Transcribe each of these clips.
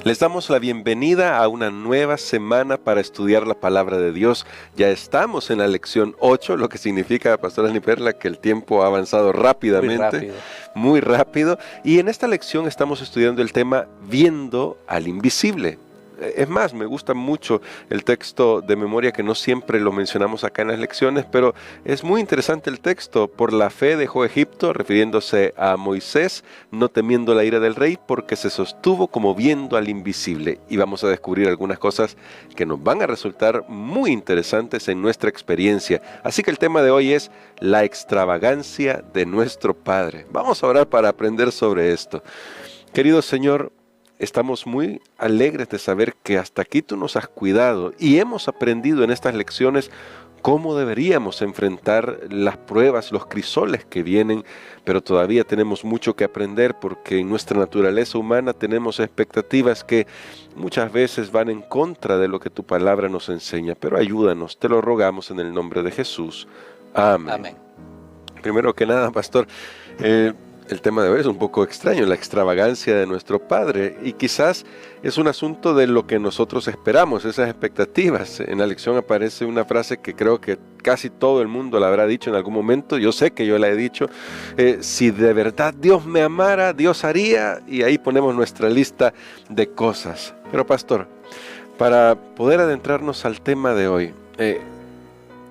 Les damos la bienvenida a una nueva semana para estudiar la palabra de Dios. Ya estamos en la lección 8, lo que significa, Pastora Niperla, que el tiempo ha avanzado rápidamente. Muy rápido. Y en esta lección estamos estudiando el tema Viendo al Invisible. Es más, me gusta mucho el texto de memoria, que no siempre lo mencionamos acá en las lecciones, pero es muy interesante el texto. Por la fe dejó Egipto, refiriéndose a Moisés, no temiendo la ira del rey, porque se sostuvo como viendo al invisible. Y vamos a descubrir algunas cosas que nos van a resultar muy interesantes en nuestra experiencia. Así que el tema de hoy es la extravagancia de nuestro Padre. Vamos a orar para aprender sobre esto. Querido Señor, estamos muy alegres de saber que hasta aquí tú nos has cuidado y hemos aprendido en estas lecciones cómo deberíamos enfrentar las pruebas, los crisoles que vienen, pero todavía tenemos mucho que aprender porque en nuestra naturaleza humana tenemos expectativas que muchas veces van en contra de lo que tu palabra nos enseña. Pero ayúdanos, te lo rogamos en el nombre de Jesús. Amén. Amén. Primero que nada, pastor, el tema de hoy es un poco extraño, la extravagancia de nuestro Padre, y quizás es un asunto de lo que nosotros esperamos, esas expectativas. En la lección aparece una frase que creo que casi todo el mundo la habrá dicho en algún momento, yo sé que yo la he dicho: si de verdad Dios me amara, Dios haría, y ahí ponemos nuestra lista de cosas. Pero pastor, para poder adentrarnos al tema de hoy,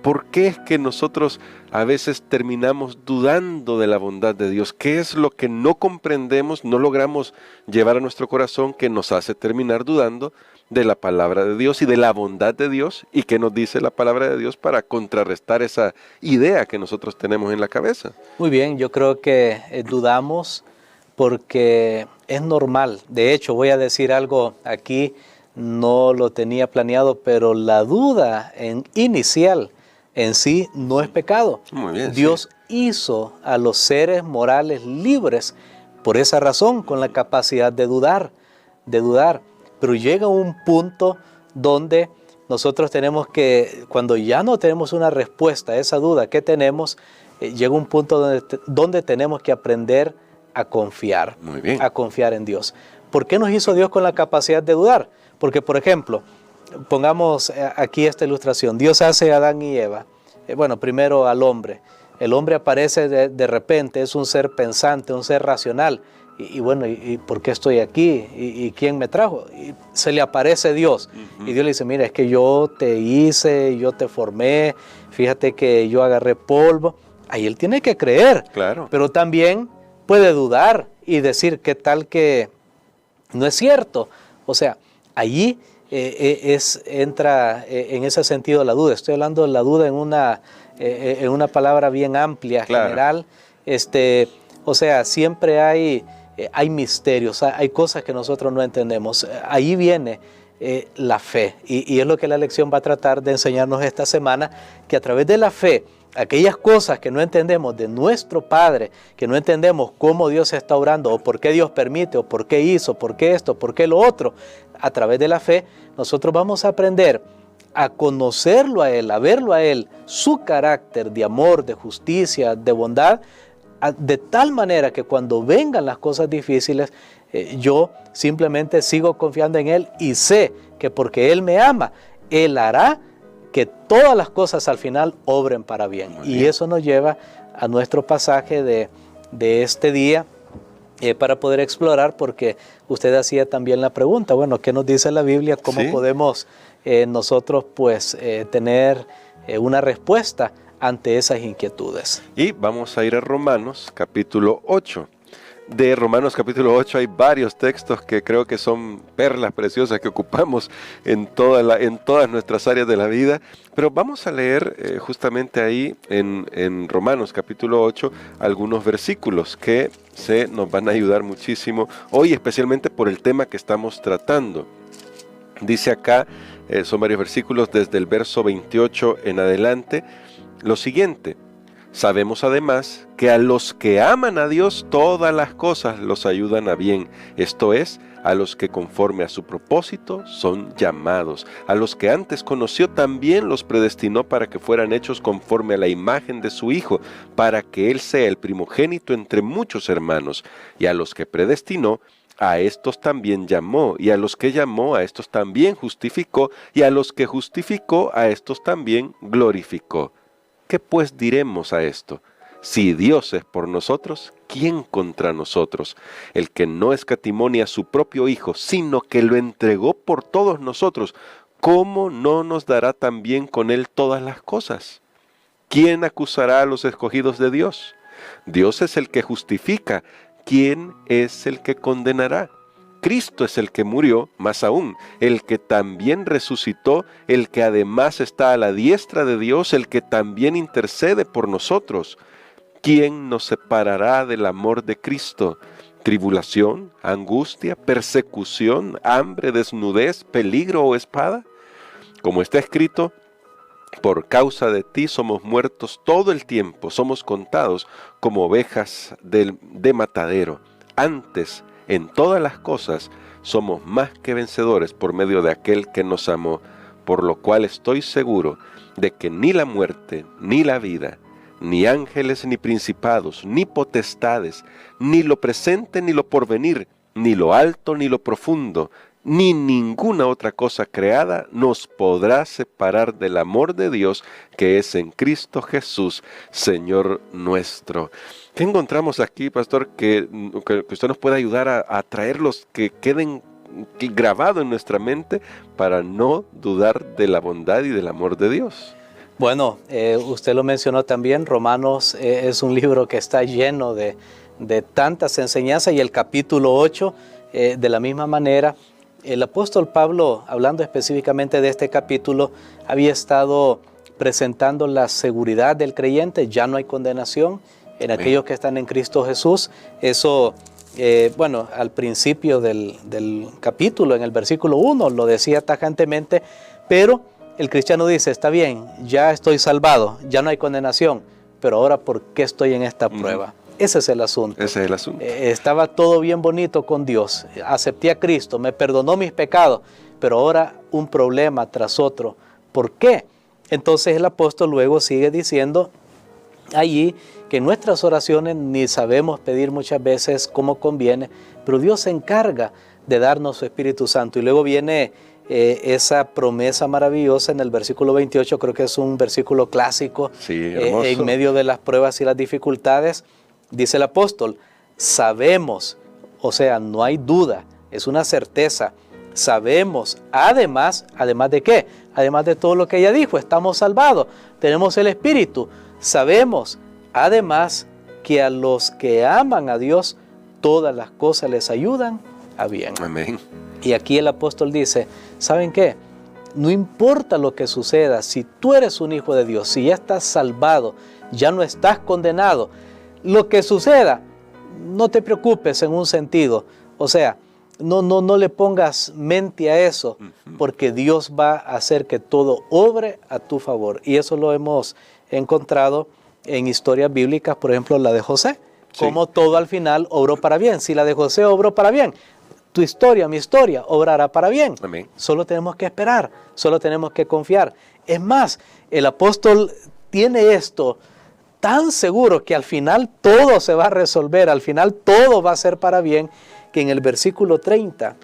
¿por qué es que nosotros a veces terminamos dudando de la bondad de Dios? ¿Qué es lo que no comprendemos, no logramos llevar a nuestro corazón, que nos hace terminar dudando de la palabra de Dios y de la bondad de Dios? ¿Y qué nos dice la palabra de Dios para contrarrestar esa idea que nosotros tenemos en la cabeza? Muy bien, yo creo que dudamos porque es normal. De hecho, voy a decir algo aquí, no lo tenía planeado, pero la duda inicial en sí no es pecado. Muy bien, Dios hizo a los seres morales libres por esa razón, con la capacidad de dudar. Pero llega un punto donde nosotros tenemos que, cuando ya no tenemos una respuesta a esa duda que tenemos, llega un punto donde tenemos que aprender a confiar. Muy bien. A confiar en Dios. ¿Por qué nos hizo Dios con la capacidad de dudar? Porque, por ejemplo, pongamos aquí esta ilustración. Dios hace a Adán y Eva. Bueno, primero al hombre. El hombre aparece de repente, es un ser pensante, un ser racional. Y bueno, ¿y por qué estoy aquí? ¿Y quién me trajo? Y se le aparece Dios. Y Dios le dice: mira, es que yo te hice, yo te formé, fíjate que yo agarré polvo. Ahí él tiene que creer. Claro. Pero también puede dudar y decir: ¿qué tal que no es cierto? O sea, allí entra en ese sentido la duda. Estoy hablando de la duda en una palabra bien amplia, claro, general. O sea, siempre hay misterios, hay cosas que nosotros no entendemos. Ahí viene la fe, y es lo que la lección va a tratar de enseñarnos esta semana, que a través de la fe, aquellas cosas que no entendemos de nuestro Padre, que no entendemos cómo Dios está obrando, o por qué Dios permite, o por qué hizo, por qué esto, por qué lo otro, a través de la fe, nosotros vamos a aprender a conocerlo a Él, a verlo a Él, su carácter de amor, de justicia, de bondad, de tal manera que cuando vengan las cosas difíciles, yo simplemente sigo confiando en Él y sé que porque Él me ama, Él hará que todas las cosas al final obren para bien. Y eso nos lleva a nuestro pasaje de este día, para poder explorar, porque usted hacía también la pregunta, bueno, ¿qué nos dice la Biblia? ¿Cómo podemos nosotros pues tener una respuesta ante esas inquietudes? Y vamos a ir a Romanos capítulo 8. De Romanos capítulo 8 hay varios textos que creo que son perlas preciosas que ocupamos en todas nuestras áreas de la vida, pero vamos a leer justamente ahí en Romanos capítulo 8 algunos versículos que nos van a ayudar muchísimo hoy, especialmente por el tema que estamos tratando. Dice acá, son varios versículos desde el verso 28 en adelante, lo siguiente: sabemos además que a los que aman a Dios todas las cosas los ayudan a bien, esto es, a los que conforme a su propósito son llamados. A los que antes conoció también los predestinó para que fueran hechos conforme a la imagen de su Hijo, para que Él sea el primogénito entre muchos hermanos. Y a los que predestinó, a estos también llamó, y a los que llamó, a estos también justificó, y a los que justificó, a estos también glorificó. ¿Qué pues diremos a esto? Si Dios es por nosotros, ¿quién contra nosotros? El que no escatimó ni a su propio Hijo, sino que lo entregó por todos nosotros, ¿cómo no nos dará también con él todas las cosas? ¿Quién acusará a los escogidos de Dios? Dios es el que justifica. ¿Quién es el que condenará? Cristo es el que murió, más aún, el que también resucitó, el que además está a la diestra de Dios, el que también intercede por nosotros. ¿Quién nos separará del amor de Cristo? ¿Tribulación, angustia, persecución, hambre, desnudez, peligro o espada? Como está escrito, por causa de ti somos muertos todo el tiempo, somos contados como ovejas de matadero. Antes, en todas las cosas, somos más que vencedores por medio de aquel que nos amó, por lo cual estoy seguro de que ni la muerte, ni la vida, ni ángeles, ni principados, ni potestades, ni lo presente, ni lo porvenir, ni lo alto, ni lo profundo, ni ninguna otra cosa creada nos podrá separar del amor de Dios que es en Cristo Jesús, Señor nuestro. ¿Qué encontramos aquí, pastor, que usted nos pueda ayudar a traerlos, que queden grabados en nuestra mente para no dudar de la bondad y del amor de Dios? Bueno, usted lo mencionó también, Romanos es un libro que está lleno de tantas enseñanzas, y el capítulo 8, de la misma manera. El apóstol Pablo, hablando específicamente de este capítulo, había estado presentando la seguridad del creyente. Ya no hay condenación en aquellos que están en Cristo Jesús. Eso, bueno, al principio del capítulo, en el versículo 1, lo decía tajantemente, pero el cristiano dice, está bien, ya estoy salvado, ya no hay condenación, pero ahora, ¿por qué estoy en esta prueba? Ese es el asunto. Ese es el asunto. Estaba todo bien bonito con Dios. Acepté a Cristo, me perdonó mis pecados, pero ahora un problema tras otro. ¿Por qué? Entonces el apóstol luego sigue diciendo allí que en nuestras oraciones ni sabemos pedir muchas veces como conviene, pero Dios se encarga de darnos su Espíritu Santo. Y luego viene esa promesa maravillosa en el versículo 28, creo que es un versículo clásico, sí, hermoso. En medio de las pruebas y las dificultades. Dice el apóstol, sabemos, o sea, no hay duda, es una certeza, sabemos, además ¿de qué? Además de todo lo que ella dijo, estamos salvados, tenemos el Espíritu, sabemos, además, que a los que aman a Dios, todas las cosas les ayudan a bien. Amén. Y aquí el apóstol dice, ¿saben qué? No importa lo que suceda, si tú eres un hijo de Dios, si ya estás salvado, ya no estás condenado, lo que suceda, no te preocupes en un sentido. O sea, no le pongas mente a eso, porque Dios va a hacer que todo obre a tu favor. Y eso lo hemos encontrado en historias bíblicas, por ejemplo, la de José. Sí. Como todo al final obró para bien. Si la de José obró para bien, tu historia, mi historia, obrará para bien. Amén. Solo tenemos que esperar, solo tenemos que confiar. Es más, el apóstol tiene esto tan seguro que al final todo se va a resolver, al final todo va a ser para bien, que en el versículo 30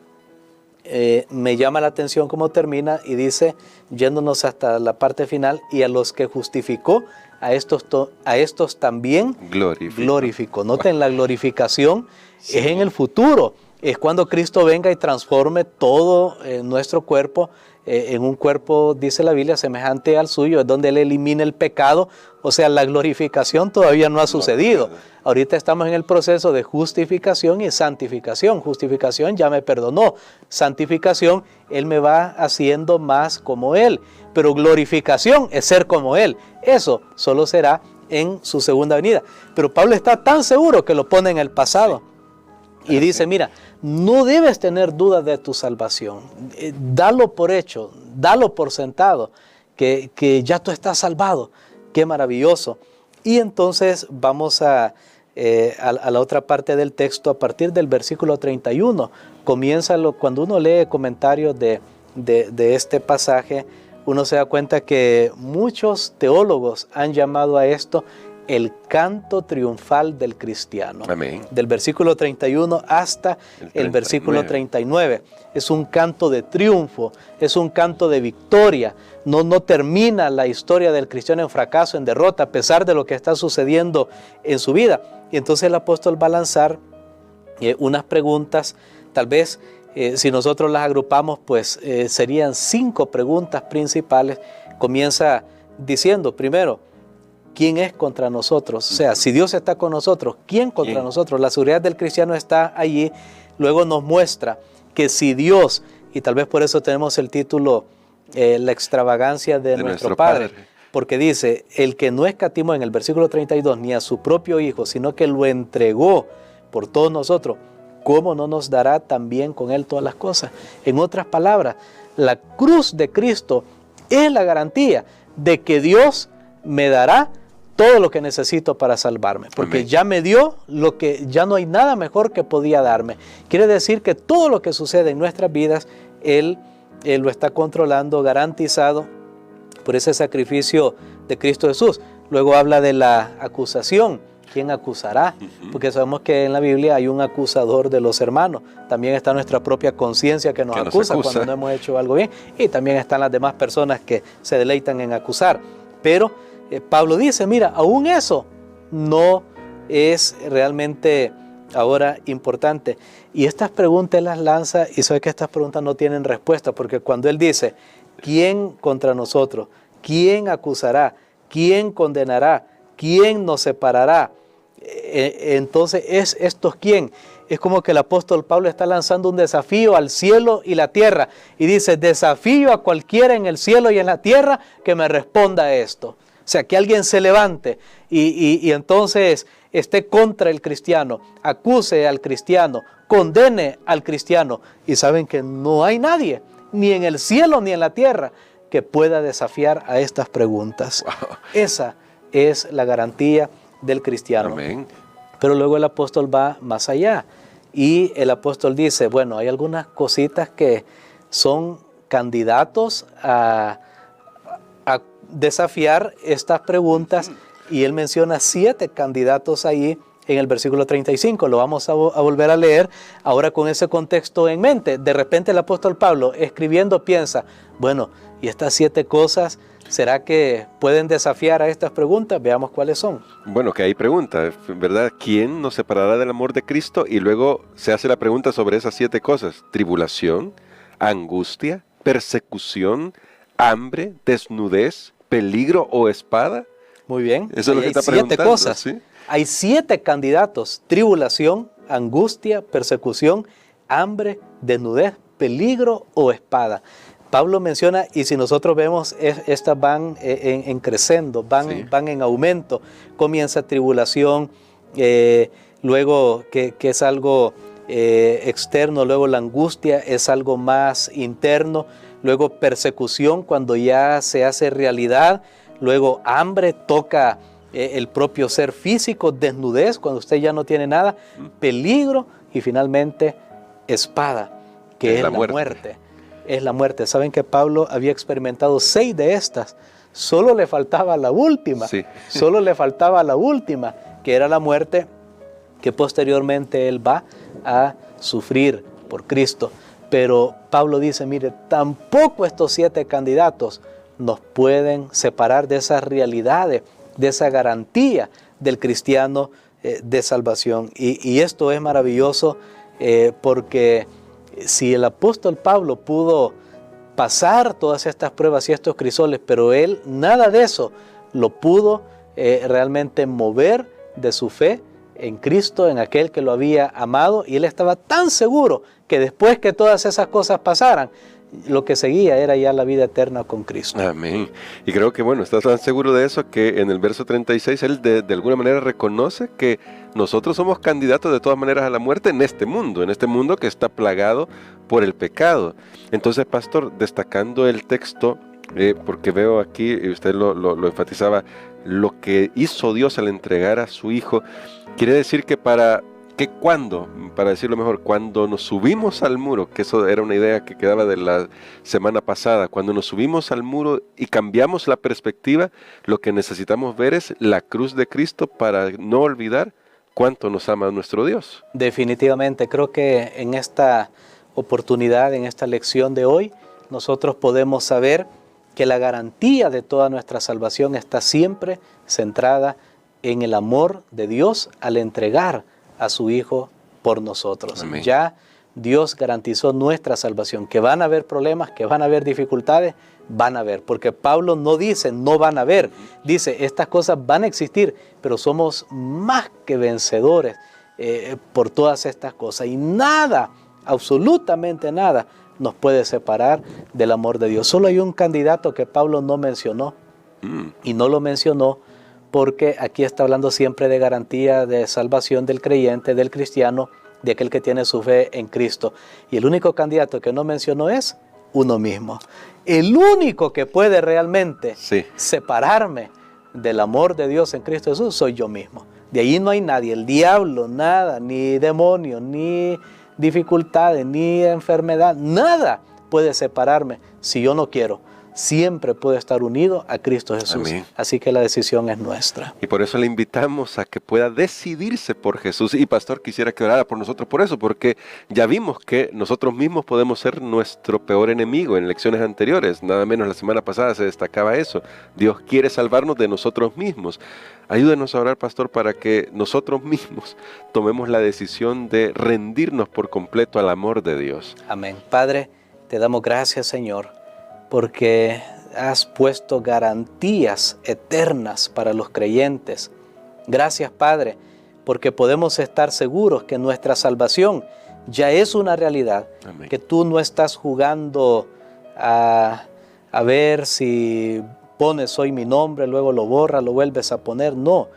me llama la atención cómo termina y dice, yéndonos hasta la parte final, y a los que justificó, a estos también glorificó. Noten, la glorificación sí. Es en el futuro, es cuando Cristo venga y transforme todo nuestro cuerpo en un cuerpo, dice la Biblia, semejante al suyo, es donde Él elimina el pecado. O sea, la glorificación todavía no ha sucedido. Ahorita estamos en el proceso de justificación y santificación. Justificación, ya me perdonó. Santificación, Él me va haciendo más como Él. Pero glorificación es ser como Él. Eso solo será en su segunda venida. Pero Pablo está tan seguro que lo pone en el pasado. Y dice, mira, no debes tener dudas de tu salvación. Dalo por hecho, dalo por sentado, que ya tú estás salvado. Qué maravilloso. Y entonces vamos a la otra parte del texto, a partir del versículo 31. Cuando uno lee comentarios de este pasaje, uno se da cuenta que muchos teólogos han llamado a esto el canto triunfal del cristiano. Amén. Del versículo 31 hasta el versículo 39. Es un canto de triunfo, es un canto de victoria. No termina la historia del cristiano en fracaso, en derrota, a pesar de lo que está sucediendo en su vida. Y entonces el apóstol va a lanzar unas preguntas, tal vez si nosotros las agrupamos, pues serían 5 preguntas principales. Comienza diciendo, primero, ¿quién es contra nosotros? O sea, si Dios está con nosotros, ¿quién contra nosotros? La seguridad del cristiano está allí. Luego nos muestra que si Dios, y tal vez por eso tenemos el título, la extravagancia de nuestro Padre, porque dice, el que no escatimó en el versículo 32 ni a su propio Hijo, sino que lo entregó por todos nosotros, ¿cómo no nos dará también con Él todas las cosas? En otras palabras, la cruz de Cristo es la garantía de que Dios me dará todo lo que necesito para salvarme, porque Amén. Ya me dio lo que ya no hay nada mejor que podía darme. Quiere decir que todo lo que sucede en nuestras vidas, Él lo está controlando, garantizado por ese sacrificio de Cristo Jesús. Luego habla de la acusación. ¿Quién acusará? Porque sabemos que en la Biblia hay un acusador de los hermanos. También está nuestra propia conciencia que nos acusa cuando no hemos hecho algo bien. Y también están las demás personas que se deleitan en acusar. Pero Pablo dice, mira, aún eso no es realmente ahora importante. Y estas preguntas las lanza y sabe que estas preguntas no tienen respuesta, porque cuando él dice, ¿quién contra nosotros? ¿Quién acusará? ¿Quién condenará? ¿Quién nos separará? Entonces, ¿estos quién? Es como que el apóstol Pablo está lanzando un desafío al cielo y la tierra. Y dice, desafío a cualquiera en el cielo y en la tierra que me responda a esto. O sea, que alguien se levante y entonces esté contra el cristiano, acuse al cristiano, condene al cristiano. Y saben que no hay nadie, ni en el cielo ni en la tierra, que pueda desafiar a estas preguntas. Wow. Esa es la garantía del cristiano. Amén. Pero luego el apóstol va más allá y el apóstol dice, bueno, hay algunas cositas que son candidatos a desafiar estas preguntas y él menciona 7 candidatos ahí en el versículo 35. Lo vamos a volver a leer ahora con ese contexto en mente. De repente el apóstol Pablo escribiendo piensa, bueno, y estas 7 cosas, ¿será que pueden desafiar a estas preguntas? Veamos cuáles son. Bueno, que hay preguntas, ¿verdad? ¿Quién nos separará del amor de Cristo? Y luego se hace la pregunta sobre esas 7 cosas. Tribulación, angustia, persecución, hambre, desnudez, peligro o espada. Muy bien. Eso es lo que está preguntando. 7 cosas. ¿Sí? Hay 7 candidatos. Tribulación, angustia, persecución, hambre, desnudez, peligro o espada. Pablo menciona, y si nosotros vemos, estas van en creciendo, van en aumento. Comienza tribulación, luego que es algo externo, luego la angustia es algo más interno, luego persecución cuando ya se hace realidad, luego hambre toca el propio ser físico, desnudez cuando usted ya no tiene nada, peligro y finalmente espada, que es la muerte. Es la muerte. Saben que Pablo había experimentado 6 de estas. Solo le faltaba la última. Sí. Solo le faltaba la última, que era la muerte que posteriormente él va a sufrir por Cristo. Pero Pablo dice, mire, tampoco estos 7 candidatos nos pueden separar de esas realidades, de esa garantía del cristiano de salvación. Y esto es maravilloso porque si el apóstol Pablo pudo pasar todas estas pruebas y estos crisoles, pero él nada de eso lo pudo realmente mover de su fe en Cristo, en aquel que lo había amado, y él estaba tan seguro que después que todas esas cosas pasaran, lo que seguía era ya la vida eterna con Cristo. Amén. Y creo que, bueno, estás tan seguro de eso que en el verso 36 él de alguna manera reconoce que nosotros somos candidatos de todas maneras a la muerte en este mundo que está plagado por el pecado. Entonces, pastor, destacando el texto, porque veo aquí, y usted lo enfatizaba, lo que hizo Dios al entregar a su Hijo, quiere decir que para que cuando, para decirlo mejor, cuando nos subimos al muro, que eso era una idea que quedaba de la semana pasada, cuando nos subimos al muro y cambiamos la perspectiva, lo que necesitamos ver es la cruz de Cristo para no olvidar cuánto nos ama nuestro Dios. Definitivamente, creo que en esta oportunidad, en esta lección de hoy, nosotros podemos saber que la garantía de toda nuestra salvación está siempre centrada en el amor de Dios al entregar a su Hijo por nosotros. Amén. Ya Dios garantizó nuestra salvación. Que van a haber problemas, que van a haber dificultades, van a haber. Porque Pablo no dice no van a haber, dice estas cosas van a existir, pero somos más que vencedores por todas estas cosas. Y nada, absolutamente nada, nos puede separar del amor de Dios. Solo hay un candidato que Pablo no mencionó, y no lo mencionó porque aquí está hablando siempre de garantía de salvación del creyente, del cristiano, de aquel que tiene su fe en Cristo. Y el único candidato que no mencionó es uno mismo. El único que puede realmente separarme del amor de Dios en Cristo Jesús soy yo mismo. De ahí no hay nadie, el diablo, nada, ni demonio, ni dificultades, ni enfermedad, nada puede separarme si yo no quiero. Siempre puedo estar unido a Cristo Jesús. Amén. Así que la decisión es nuestra. Y por eso le invitamos a que pueda decidirse por Jesús. Y pastor, quisiera que orara por nosotros por eso, porque ya vimos que nosotros mismos podemos ser nuestro peor enemigo en lecciones anteriores. Nada menos la semana pasada se destacaba eso. Dios quiere salvarnos de nosotros mismos. Ayúdenos a orar, pastor, para que nosotros mismos tomemos la decisión de rendirnos por completo al amor de Dios. Amén. Padre, te damos gracias, Señor, porque has puesto garantías eternas para los creyentes. Gracias, Padre, porque podemos estar seguros que nuestra salvación ya es una realidad. Amén. Que tú no estás jugando a ver si pones hoy mi nombre, luego lo borras, lo vuelves a poner. No,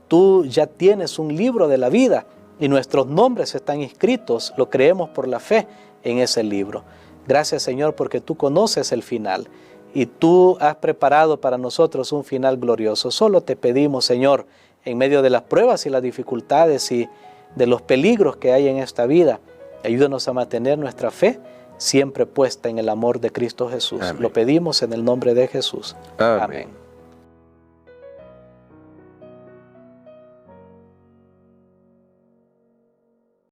tú ya tienes un libro de la vida y nuestros nombres están inscritos, lo creemos por la fe en ese libro. Gracias, Señor, porque tú conoces el final y tú has preparado para nosotros un final glorioso. Solo te pedimos, Señor, en medio de las pruebas y las dificultades y de los peligros que hay en esta vida, ayúdanos a mantener nuestra fe siempre puesta en el amor de Cristo Jesús. Amén. Lo pedimos en el nombre de Jesús. Amén. Amén.